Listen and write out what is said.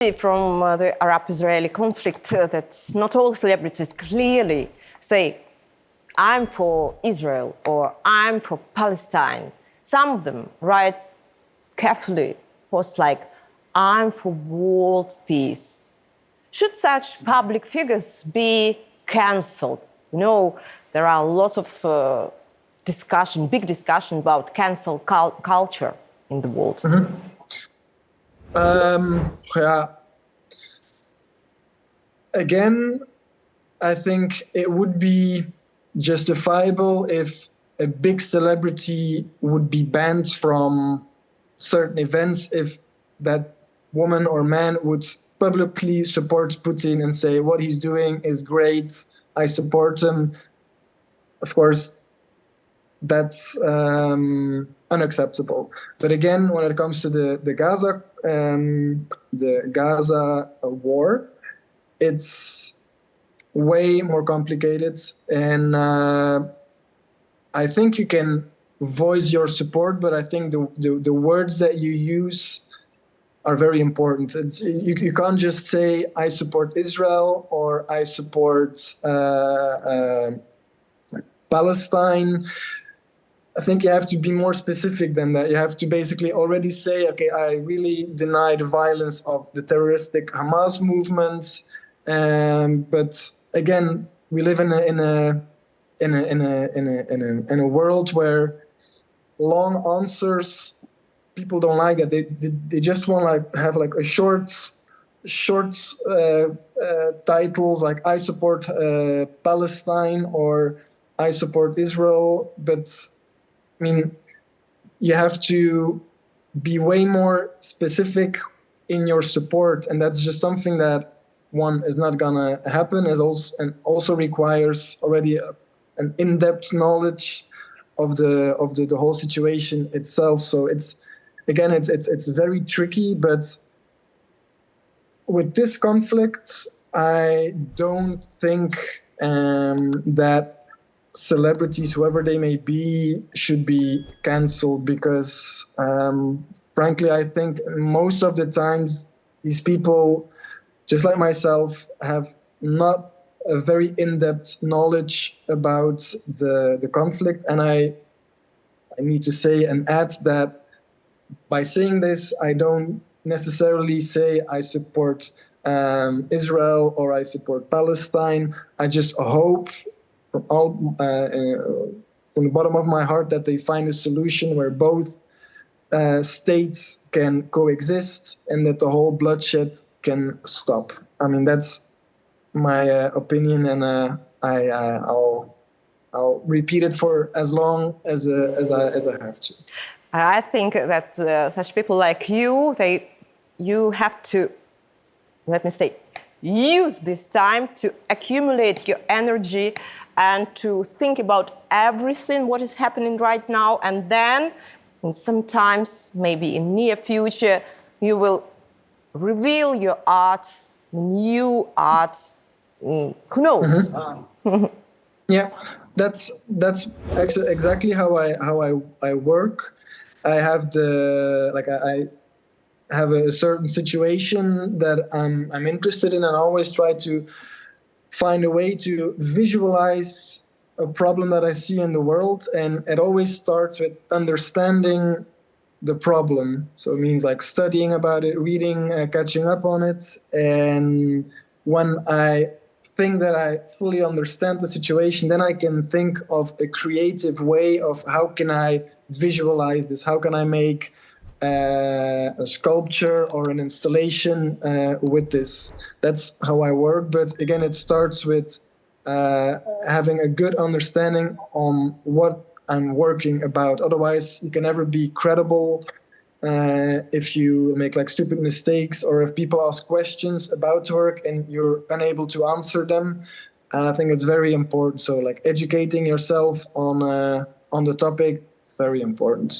From the Arab-Israeli conflict that not all celebrities clearly say, I'm for Israel or I'm for Palestine. Some of them write carefully posts like, I'm for world peace. Should such public figures be cancelled? You know, there are lots of big discussion about cancel culture in the world. Yeah. Again, I think it would be justifiable if a big celebrity would be banned from certain events if that woman or man would publicly support Putin and say what he's doing is great, I support him. Of course, that's unacceptable. But again, when it comes to the Gaza war, it's way more complicated, and I think you can voice your support, but I think the words that you use are very important. You can't just say I support Israel or I support Palestine. I think you have to be more specific than that. You have to basically already say, okay, I really deny the violence of the terroristic Hamas movement. But again, we live in a world where long answers, people don't like that. They just want have a short titles like I support Palestine or I support Israel. But I mean, you have to be way more specific in your support, and that's just something that one is not gonna happen, and also requires already an in-depth knowledge of the whole situation itself. So it's very tricky, but with this conflict, I don't think that celebrities, whoever they may be, should be cancelled because, frankly, I think most of the times these people, just like myself, have not a very in-depth knowledge about the conflict. And I need to say and add that by saying this, I don't necessarily say I support Israel or I support Palestine. I just hope from the bottom of my heart that they find a solution where both states can coexist and that the whole bloodshed can stop. I mean, that's my opinion, and I'll repeat it for as long as I have to. I think that such people like you, you have to, let me say, use this time to accumulate your energy and to think about everything what is happening right now, and then sometimes, maybe in near future, you will reveal your art, new art. Who knows? Mm-hmm. Yeah, that's exactly how I work. I have I have a certain situation that I'm interested in, and I always try to find a way to visualize a problem that I see in the world, and it always starts with understanding the problem. So it means like studying about it, reading, catching up on it, and when I think that I fully understand the situation, then I can think of a creative way of how can I visualize this, how can I make a sculpture or an installation with this. That's how I work. But again, it starts with having a good understanding on what I'm working about. Otherwise, you can never be credible if you make stupid mistakes, or if people ask questions about work and you're unable to answer them. I think it's very important. So educating yourself on the topic, very important.